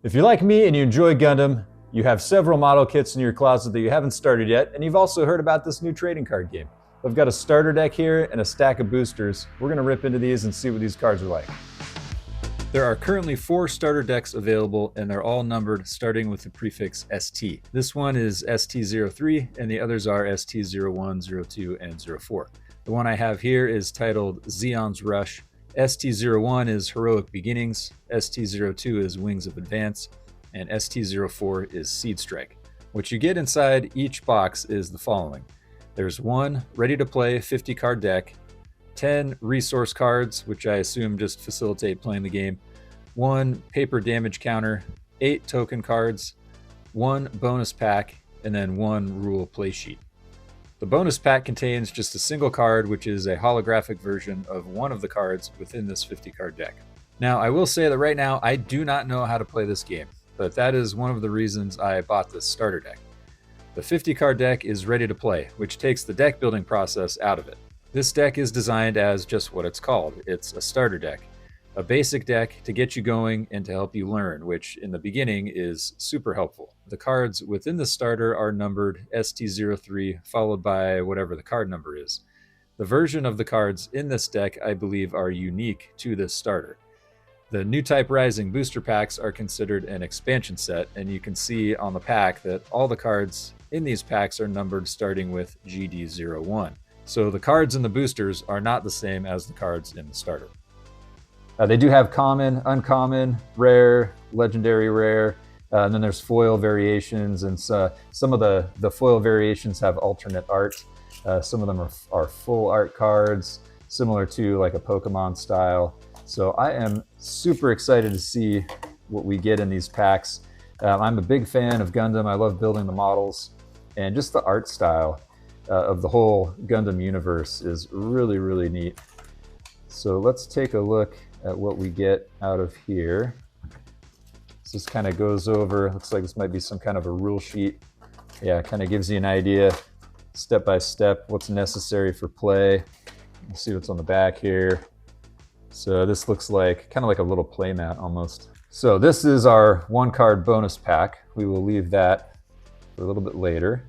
If you're like me and you enjoy Gundam, you have several model kits in your closet that you haven't started yet, and you've also heard about this new trading card game. I've got a starter deck here and a stack of boosters. We're going to rip into these and see what these cards are like. There are currently 4 starter decks available, and they're all numbered starting with the prefix ST. This one is ST03, and the others are ST01, 02, and 04. The one I have here is titled Zeon's Rush. ST01 is Heroic Beginnings, ST02 is Wings of Advance, and ST04 is Seed Strike. What you get inside each box is the following. There's 1 ready-to-play 50-card deck, 10 resource cards, which I assume just facilitate playing the game, 1 paper damage counter, 8 token cards, 1 bonus pack, and then 1 rule play sheet. The bonus pack contains just a single card, which is a holographic version of one of the cards within this 50-card deck. Now, I will say that right now, I do not know how to play this game, but that is one of the reasons I bought this starter deck. The 50-card deck is ready to play, which takes the deck building process out of it. This deck is designed as just what it's called. It's a starter deck. A basic deck to get you going and to help you learn, which in the beginning is super helpful. The cards within the starter are numbered ST03 followed by whatever the card number is. The version of the cards in this deck, I believe, are unique to this starter. The Newtype Rising booster packs are considered an expansion set, and you can see on the pack that all the cards in these packs are numbered starting with GD01. So the cards in the boosters are not the same as the cards in the starter. They do have common, uncommon, rare, legendary rare, and then there's foil variations, and some of the foil variations have alternate art. Some of them are full art cards, similar to like a Pokemon style. So I am super excited to see what we get in these packs. I'm a big fan of Gundam. I love building the models, and just the art style of the whole Gundam universe is really, really neat. So let's take a look at what we get out of here. So this kind of goes over, looks like this might be some kind of a rule sheet. Yeah, it kind of gives you an idea, step by step, what's necessary for play. Let's see what's on the back here. So this looks like kind of like a little play mat almost. So this is our 1-card bonus pack. We will leave that for a little bit later.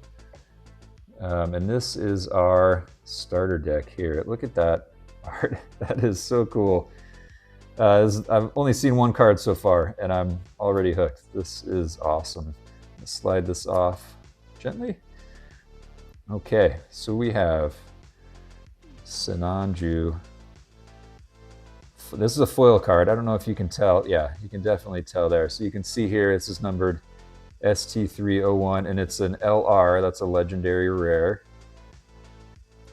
And this is our starter deck here. Look at that art. That is so cool. I've only seen 1 card so far, and I'm already hooked. This is awesome. Let's slide this off gently. Okay, so we have Sinanju. This is a foil card. I don't know if you can tell. Yeah, you can definitely tell there. So you can see here, this is numbered ST301, and it's an LR. That's a legendary rare.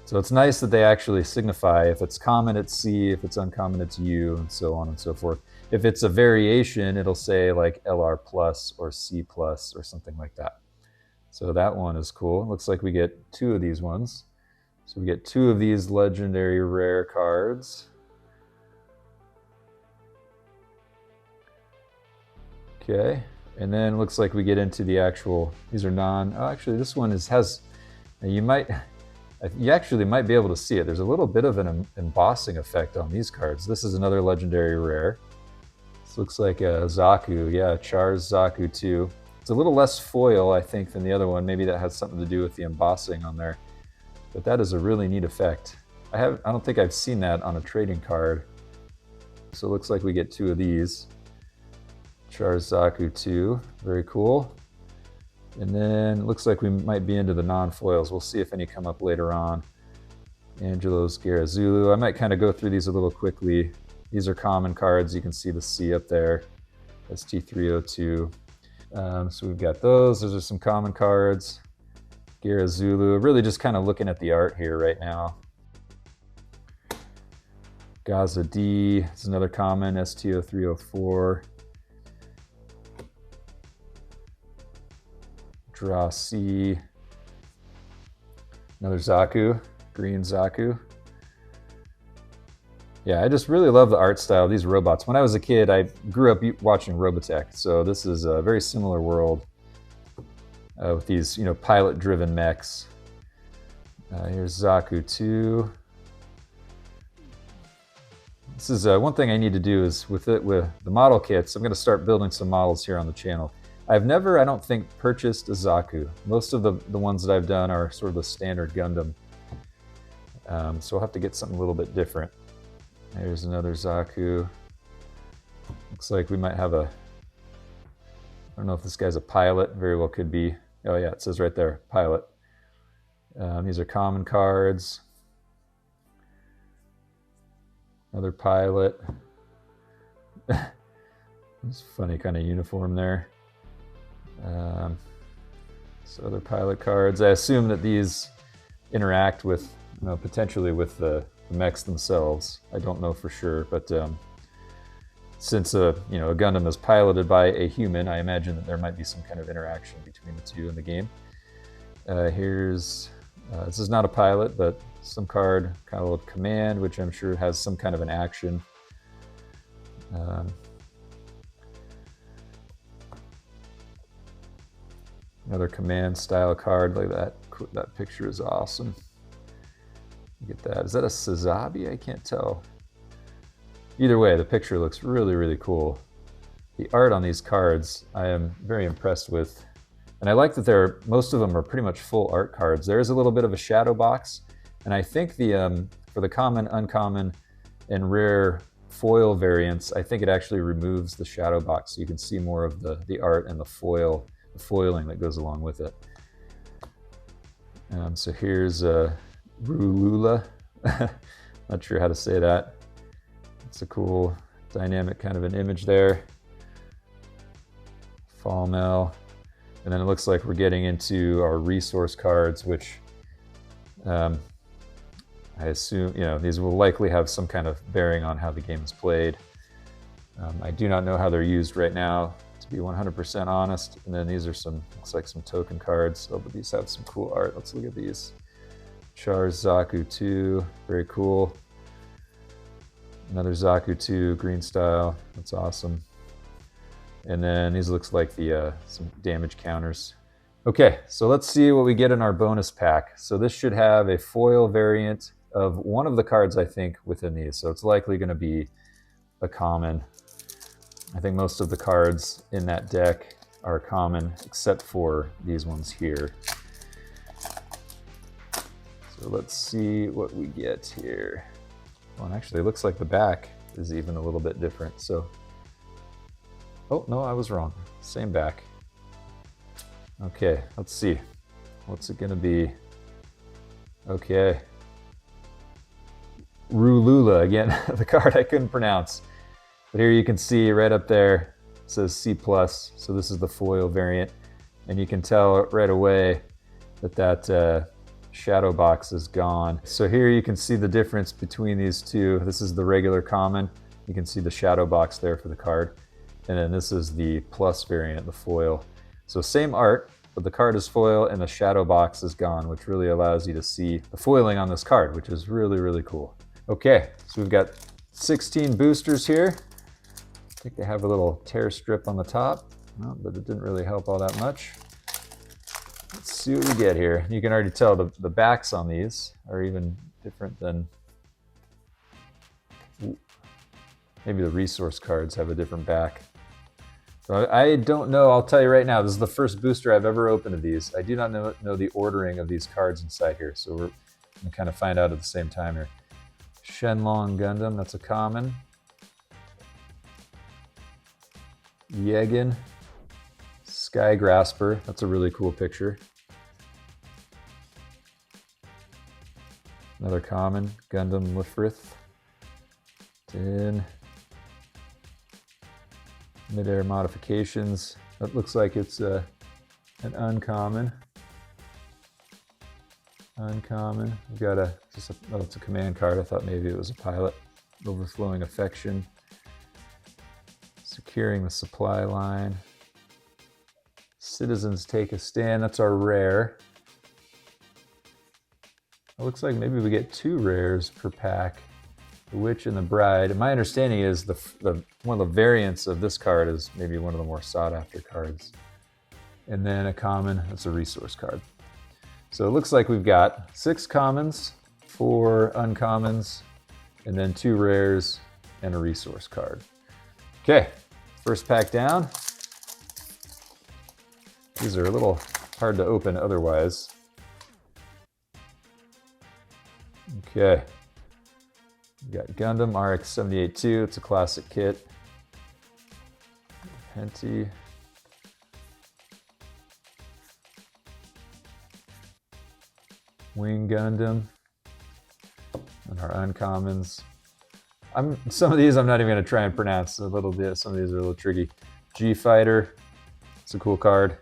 So it's nice that they actually signify if it's common, it's C, if it's uncommon, it's U, and so on and so forth. If it's a variation, it'll say like LR plus or C plus or something like that. So that one is cool. Looks like we get 2 of these ones. So we get 2 of these legendary rare cards. Okay, and then looks like we get into the actual, these are actually this one has, you actually might be able to see it. There's a little bit of an embossing effect on these cards. This is another legendary rare. This looks like a Zaku, yeah, Char's Zaku 2. It's a little less foil, I think, than the other one. Maybe that has something to do with the embossing on there. But that is a really neat effect. I don't think I've seen that on a trading card. So it looks like we get 2 of these. Char's Zaku 2, very cool. And then it looks like we might be into the non-foils. We'll see if any come up later on. Angelo's Garazulu. I might kind of go through these a little quickly. These are common cards. You can see the C up there. ST302. So we've got those. Those are some common cards. Garazulu. Really just kind of looking at the art here right now. Gaza D. This is another common. ST0304. Draw C. Another Zaku, green Zaku. Yeah, I just really love the art style of these robots. When I was a kid, I grew up watching Robotech, so this is a very similar world with these, pilot-driven mechs. Here's Zaku 2. This is one thing I need to do is with the model kits, I'm going to start building some models here on the channel. I've never, I don't think, purchased a Zaku. Most of the ones that I've done are sort of the standard Gundam. So I'll have to get something a little bit different. There's another Zaku. Looks like we might have a, I don't know if this guy's a pilot, very well could be. Oh yeah, it says right there, pilot. These are common cards. Another pilot. It's funny kind of uniform there. So other pilot cards. I assume that these interact with, potentially with the mechs themselves. I don't know for sure, but since a Gundam is piloted by a human, I imagine that there might be some kind of interaction between the two in the game. Here's this is not a pilot, but some card called Command, which I'm sure has some kind of an action. Another Command style card like that. That picture is awesome. Get that. Is that a Sazabi? I can't tell. Either way, the picture looks really, really cool. The art on these cards, I am very impressed with. And I like that most of them are pretty much full art cards. There is a little bit of a shadow box. And I think for the common, uncommon, and rare foil variants, I think it actually removes the shadow box so you can see more of the art and the foiling that goes along with it. So here's Rulula. Not sure how to say that. It's a cool dynamic kind of an image there. Falmel. And then it looks like we're getting into our resource cards, which I assume, these will likely have some kind of bearing on how the game is played. I do not know how they're used right now, to be 100% honest. And then these are looks like some token cards. Oh, but these have some cool art. Let's look at these. Char's Zaku 2, very cool. Another Zaku 2, green style, that's awesome. And then these looks like some damage counters. Okay, so let's see what we get in our bonus pack. So this should have a foil variant of one of the cards, I think, within these. So it's likely going to be a common. I think most of the cards in that deck are common, except for these ones here. So let's see what we get here. Well, and actually, it looks like the back is even a little bit different. So, oh no, I was wrong. Same back. Okay, let's see. What's it gonna be? Okay. Rulula, again, the card I couldn't pronounce. But here you can see right up there, it says C+, so this is the foil variant. And you can tell right away that shadow box is gone. So here you can see the difference between these two. This is the regular common. You can see the shadow box there for the card. And then this is the plus variant, the foil. So same art, but the card is foil and the shadow box is gone, which really allows you to see the foiling on this card, which is really, really cool. Okay, so we've got 16 boosters here. I think they have a little tear strip on the top, but it didn't really help all that much. Let's see what we get here. You can already tell the backs on these are even different than... Maybe the resource cards have a different back. So I don't know, I'll tell you right now, this is the first booster I've ever opened of these. I do not know the ordering of these cards inside here, so we're going to kind of find out at the same time here. Shenlong Gundam, that's a common. Yegin. Sky Grasper, that's a really cool picture. Another common, Gundam Lifrith. Tin. Mid-air modifications. That looks like it's an uncommon. Uncommon. We've got it's a command card. I thought maybe it was a pilot. Overflowing affection. Securing the supply line. Citizens take a stand. That's our rare. It looks like maybe we get 2 rares per pack. The Witch and the Bride. And my understanding is one of the variants of this card is maybe one of the more sought after cards. And then a common, that's a resource card. So it looks like we've got 6 commons, 4 uncommons, and then 2 rares and a resource card. Okay, first pack down. These are a little hard to open otherwise. Okay, we got Gundam RX-78-2. It's a classic kit. Henty. Wing Gundam. And our uncommons. Some of these I'm not even going to try and pronounce. A little bit. Some of these are a little tricky. G Fighter. It's a cool card.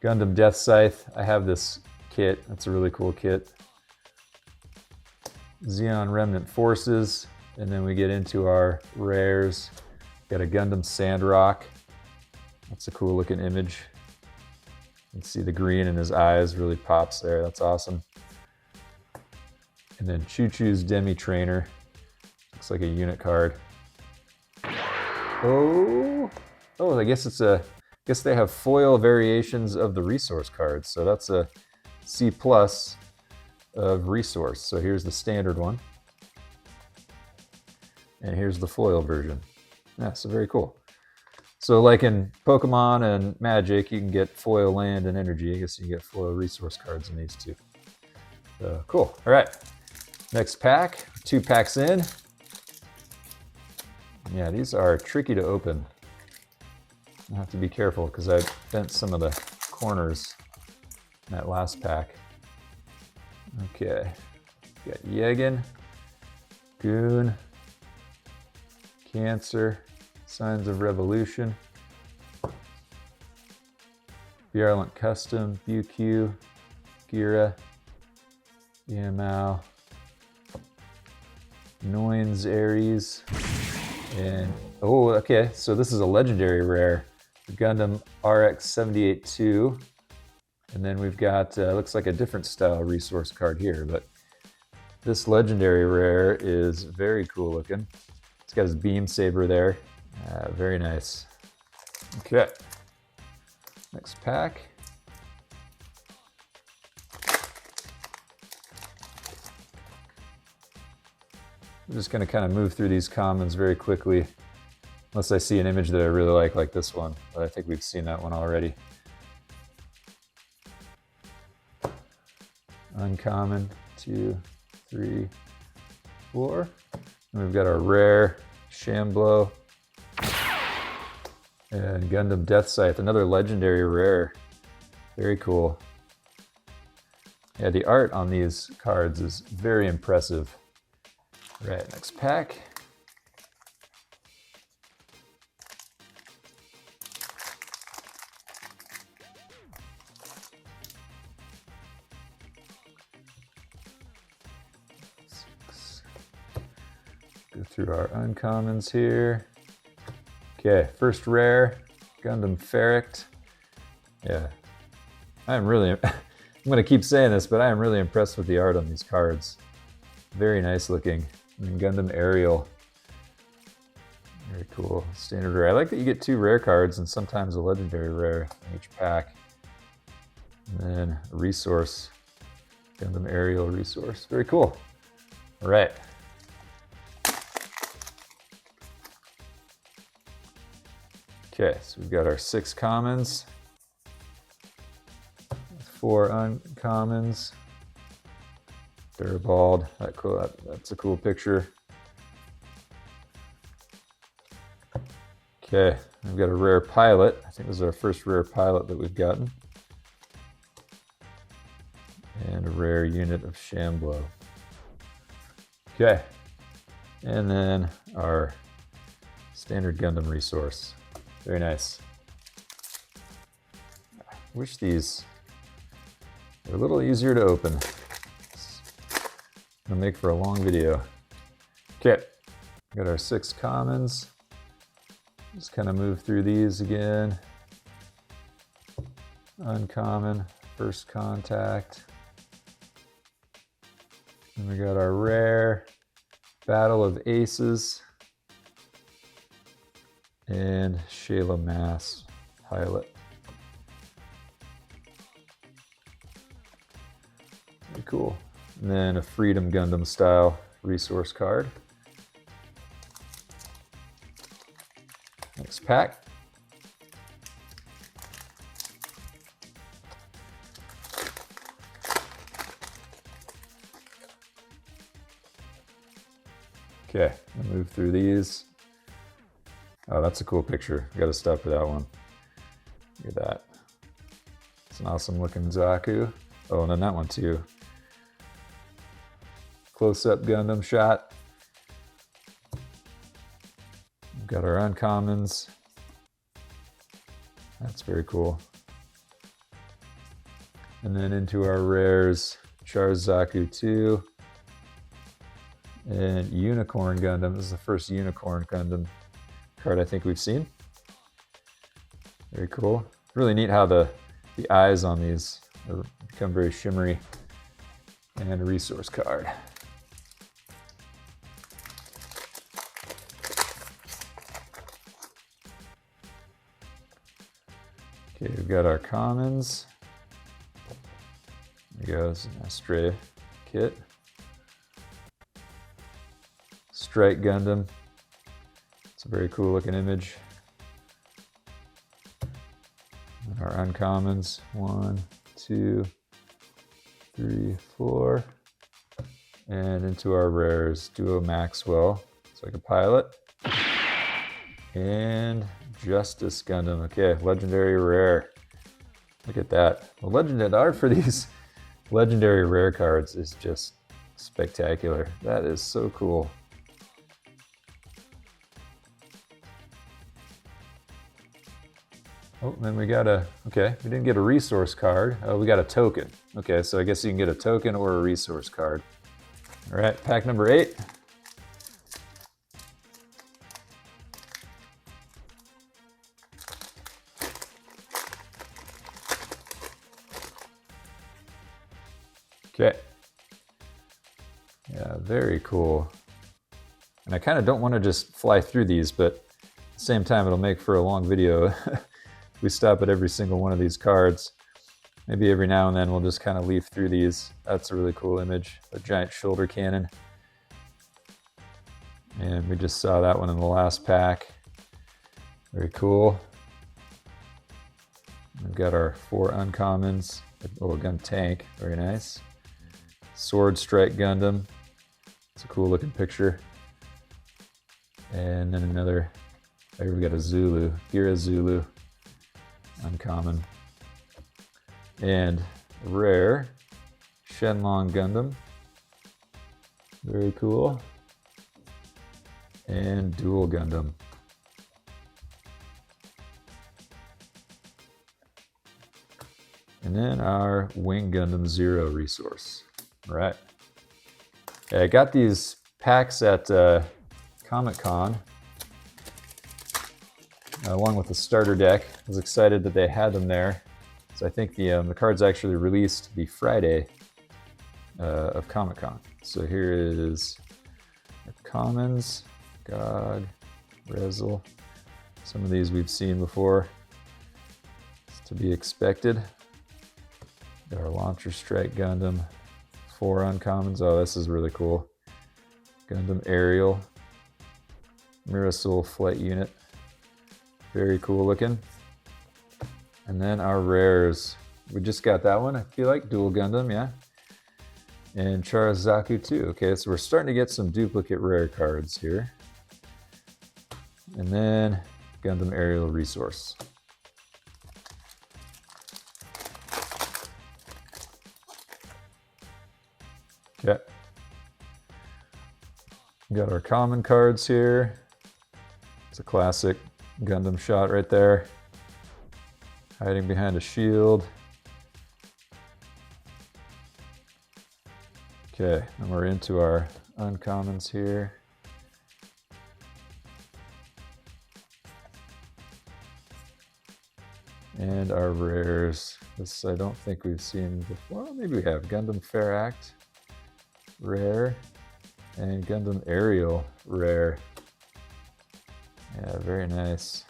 Gundam Death Scythe. I have this kit. That's a really cool kit. Zeon Remnant Forces. And then we get into our rares. Got a Gundam Sandrock. That's a cool looking image. You can see the green in his eyes really pops there. That's awesome. And then Choo Choo's Demi Trainer. Looks like a unit card. Oh, I guess they have foil variations of the resource cards. So that's a C+ of resource. So here's the standard one. And here's the foil version. Yeah, so very cool. So like in Pokemon and Magic, you can get foil land and energy. I guess you can get foil resource cards in these too. Cool. All right. Next pack. 2 packs in. Yeah, these are tricky to open. I have to be careful because I bent some of the corners in that last pack. Okay. Got Yegan, Goon, Cancer, Signs of Revolution, Violent Custom, BQ, Gira, Yamau, Noins Ares, and oh, okay, so this is a legendary rare, Gundam RX-78-2, and then we've got, looks like a different style resource card here, but this legendary rare is very cool looking. It's got his beam saber there. Very nice. Okay. Next pack. I'm just going to kind of move through these commons very quickly, unless I see an image that I really like this one, but I think we've seen that one already. Uncommon, 2, 3, 4. And we've got our rare Shamblow and Gundam Death Scythe, another legendary rare. Very cool. Yeah, the art on these cards is very impressive. All right, next pack. Go through our uncommons here. Okay, first rare, Gundam Ferrict. Yeah, I'm going to keep saying this, but I am really impressed with the art on these cards. Very nice looking. And Gundam Aerial. Very cool. Standard rare. I like that you get 2 rare cards and sometimes a legendary rare in each pack. And then a resource. Gundam Aerial resource. Very cool. All right. Okay, so we've got our 6 commons, 4 uncommons. Durabald, that's a cool picture. Okay, we've got a rare pilot. I think this is our first rare pilot that we've gotten. And a rare unit of Shamblow. Okay, and then our standard Gundam resource. Very nice. I wish these were a little easier to open. Gonna make for a long video. Okay, got our 6 commons. Just kind of move through these again. Uncommon, First Contact. And we got our rare Battle of Aces and Shayla Mass Pilot. Very cool. And then a Freedom Gundam style resource card. Next pack. Okay, I'll move through these. Oh, that's a cool picture. I gotta stop for that one. Look at that. It's an awesome looking Zaku. Oh, and then that one too. Close-up Gundam shot. We've got our uncommons. That's very cool. And then into our rares, Char's Zaku 2. And Unicorn Gundam. This is the first Unicorn Gundam card I think we've seen. Very cool. Really neat how the eyes on these become very shimmery. And a resource card. Okay, we've got our commons. There goes an Astray kit. Strike Gundam. It's a very cool looking image. And our uncommons, 1, 2, 3, 4. And into our rares, Duo Maxwell. It's like a pilot. And Justice Gundam. Okay, legendary rare. Look at that. The legendary art for these legendary rare cards is just spectacular. That is so cool. Oh, then we got a, okay, we didn't get a resource card. Oh, we got a token. Okay, so I guess you can get a token or a resource card. All right, pack number 8. Okay. Yeah, very cool. And I kind of don't want to just fly through these, but at the same time, it'll make for a long video. We stop at every single one of these cards. Maybe every now and then we'll just kind of leaf through these. That's a really cool image, a giant shoulder cannon. And we just saw that one in the last pack. Very cool. We've got our 4 uncommons. Oh, a gun tank, very nice. Sword Strike Gundam. It's a cool looking picture. And then another, there we got a Zulu, Gira Zulu. Uncommon. And rare Shenlong Gundam. Very cool. And Dual Gundam. And then our Wing Gundam Zero resource. All right. I got these packs at Comic-Con. Along with the starter deck. I was excited that they had them there. So I think the cards actually released the Friday of Comic-Con. So here is Commons, Gog, Rezel. Some of these we've seen before. It's to be expected. Got our Launcher Strike Gundam, 4 uncommons. Oh, this is really cool. Gundam Aerial, Mirasol Flight Unit. Very cool looking. And then our rares. We just got that one, I feel like. Dual Gundam, yeah. And Char's Zaku 2. Okay, so we're starting to get some duplicate rare cards here. And then Gundam Aerial Resource. Okay. We got our common cards here. It's a classic Gundam shot right there. Hiding behind a shield. Okay, and we're into our uncommons here. And our rares. This I don't think we've seen before. Well, maybe we have. Gundam Fair Act, rare. And Gundam Aerial, rare. Yeah, very nice.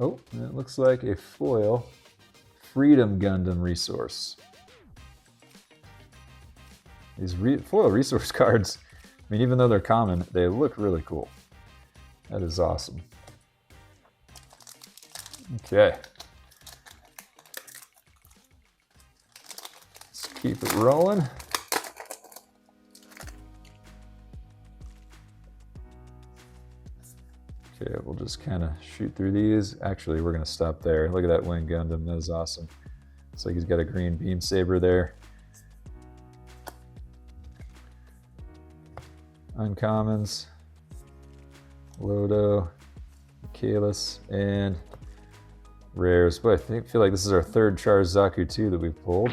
Oh, and it looks like a foil Freedom Gundam resource. These foil resource cards I mean, even though they're common, they look really cool. That is awesome. Okay. Let's keep it rolling. Okay, we'll just kind of shoot through these. Actually, we're going to stop there. Look at that Wing Gundam. That is awesome. Looks like he's got a green beam saber there. Uncommons. Lodo. Kalis. And rares. But I feel like this is our third Char's Zaku 2 that we've pulled.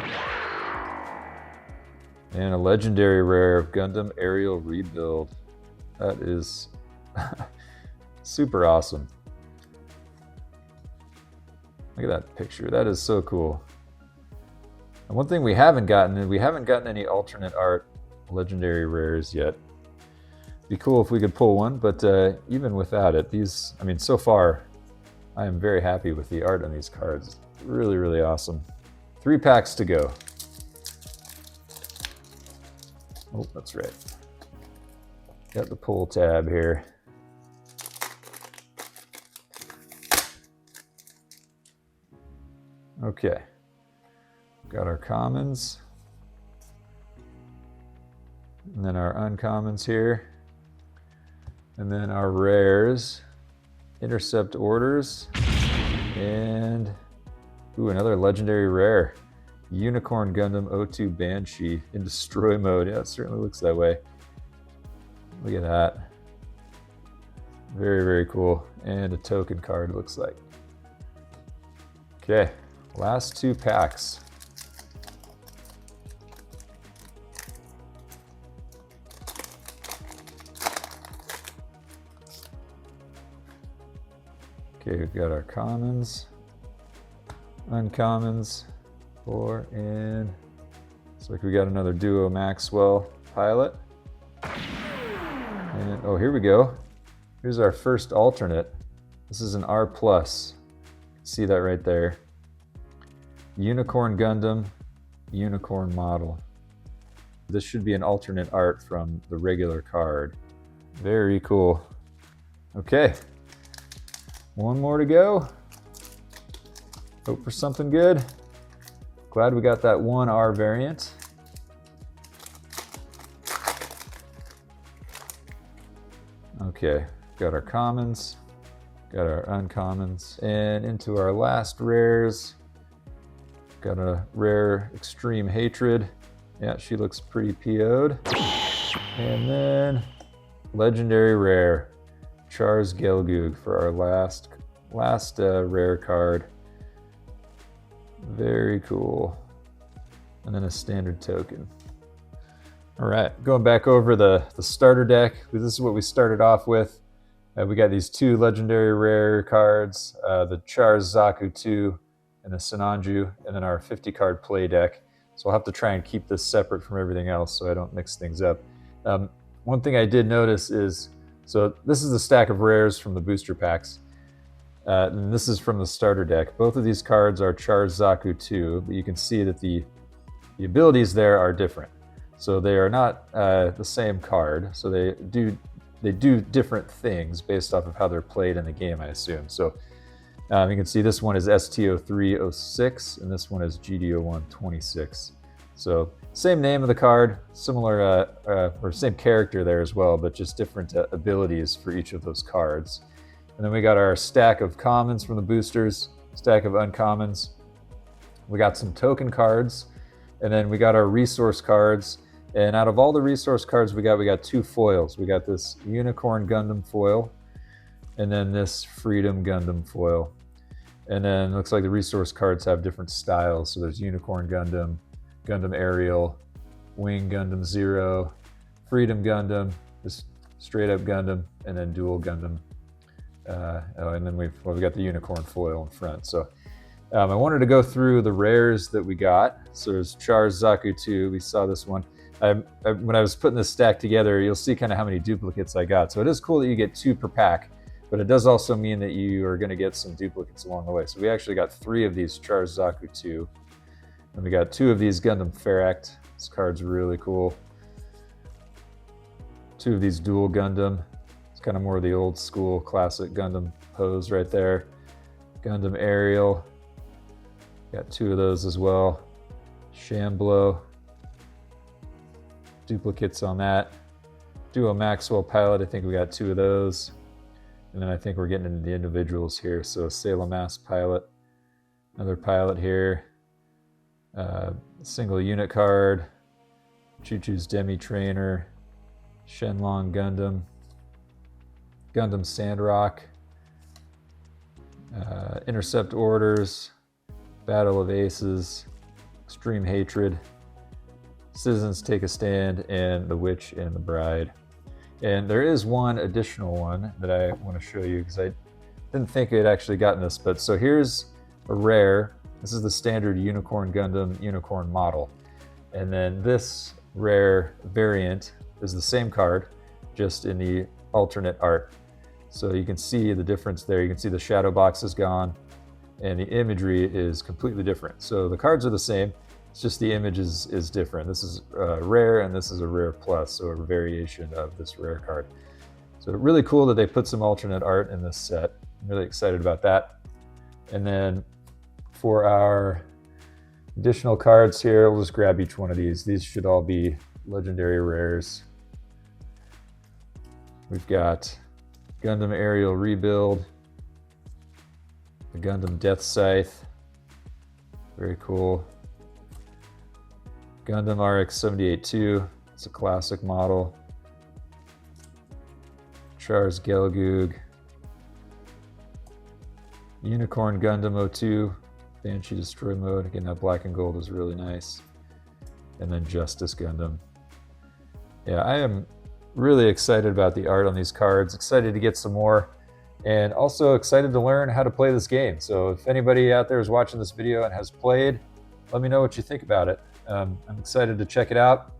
And a legendary rare of Gundam Aerial Rebuild. That is super awesome. Look at that picture. That is so cool. And one thing we haven't gotten any alternate art legendary rares yet. Be cool if we could pull one, but even without it, these, I mean, so far, I am very happy with the art on these cards. Really, really awesome. 3 packs to go. Oh, that's right. Got the pull tab here. Okay. Got our commons. And then our uncommons here. And then our rares. Intercept orders. And ooh, another legendary rare. Unicorn Gundam O2 Banshee in destroy mode. Yeah, it certainly looks that way. Look at that. Very, very cool. And a token card, it looks like. Okay, last 2 packs. Okay, we've got our commons, uncommons, 4, and looks like we got another Duo Maxwell pilot. And oh, here we go. Here's our first alternate. This is an R+. See that right there. Unicorn Gundam, Unicorn model. This should be an alternate art from the regular card. Very cool. Okay. One more to go. Hope for something good. Glad we got that 1R variant. Okay, got our commons, got our uncommons, and into our last rares. Got a rare Extreme Hatred. Yeah, she looks pretty PO'd. And then legendary rare. Char's Gelgoog for our last rare card. Very cool. And then a standard token. All right, going back over the starter deck. This is what we started off with. We got these 2 legendary rare cards, the Char's Zaku 2 and the Sinanju, and then our 50 card play deck. So I'll have to try and keep this separate from everything else so I don't mix things up. One thing I did notice is, so this is the stack of rares from the booster packs. And this is from the starter deck. Both of these cards are Char's Zaku 2, but you can see that the abilities there are different. So they are not the same card. So they do different things based off of how they're played in the game, I assume. So you can see this one is STO306 and this one is GDO126. So same name of the card, similar or same character there as well, but just different abilities for each of those cards. And then we got our stack of commons from the boosters, stack of uncommons. We got some token cards, and then we got our resource cards. And out of all the resource cards we got 2 foils. We got this Unicorn Gundam foil, and then this Freedom Gundam foil. And then it looks like the resource cards have different styles. So there's Unicorn Gundam, Gundam Aerial, Wing Gundam 0, Freedom Gundam, just straight up Gundam, and then Dual Gundam. And then we've got the Unicorn foil in front. So I wanted to go through the rares that we got. So there's Char's Zaku 2. We saw this one. When I was putting this stack together, you'll see kind of how many duplicates I got. So it is cool that you get 2 per pack, but it does also mean that you are going to get some duplicates along the way. So we actually got 3 of these Char's Zaku 2. And we got 2 of these Gundam Ferract. This card's really cool. Two of these dual Gundam. It's kind of more of the old school classic Gundam pose right there. Gundam Aerial. Got two of those as well. Shamblo. Duplicates on that. Duo Maxwell pilot, I think we got two of those. And then I think we're getting into the individuals here. So Salem Mass pilot, another pilot here. Single unit card. Choo Choo's Demi Trainer. Shenlong Gundam. Gundam Sandrock. Intercept Orders. Battle of Aces. Extreme Hatred. Citizens Take a Stand, and The Witch and the Bride. And there is one additional one that I want to show you because I didn't think I had actually gotten this. But so here's a rare. This is the standard Unicorn Gundam Unicorn model. And then this rare variant is the same card, just in the alternate art. So you can see the difference there. You can see the shadow box is gone and the imagery is completely different. So the cards are the same. It's just the image is different. This is rare and this is a rare plus, so a variation of this rare card. So really cool that they put some alternate art in this set. I'm really excited about that. And then for our additional cards here, we'll just grab each one of these. These should all be legendary rares. We've got Gundam Aerial Rebuild, the Gundam Death Scythe, very cool. Gundam RX-78-2, it's a classic model. Char's Gelgoog. Unicorn Gundam 02, Banshee Destroy Mode. Again, that black and gold is really nice. And then Justice Gundam. Yeah, I am really excited about the art on these cards. Excited to get some more. And also excited to learn how to play this game. So if anybody out there is watching this video and has played, let me know what you think about it. I'm excited to check it out.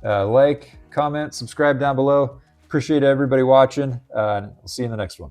Like, comment, subscribe down below. Appreciate everybody watching, and we'll see you in the next one.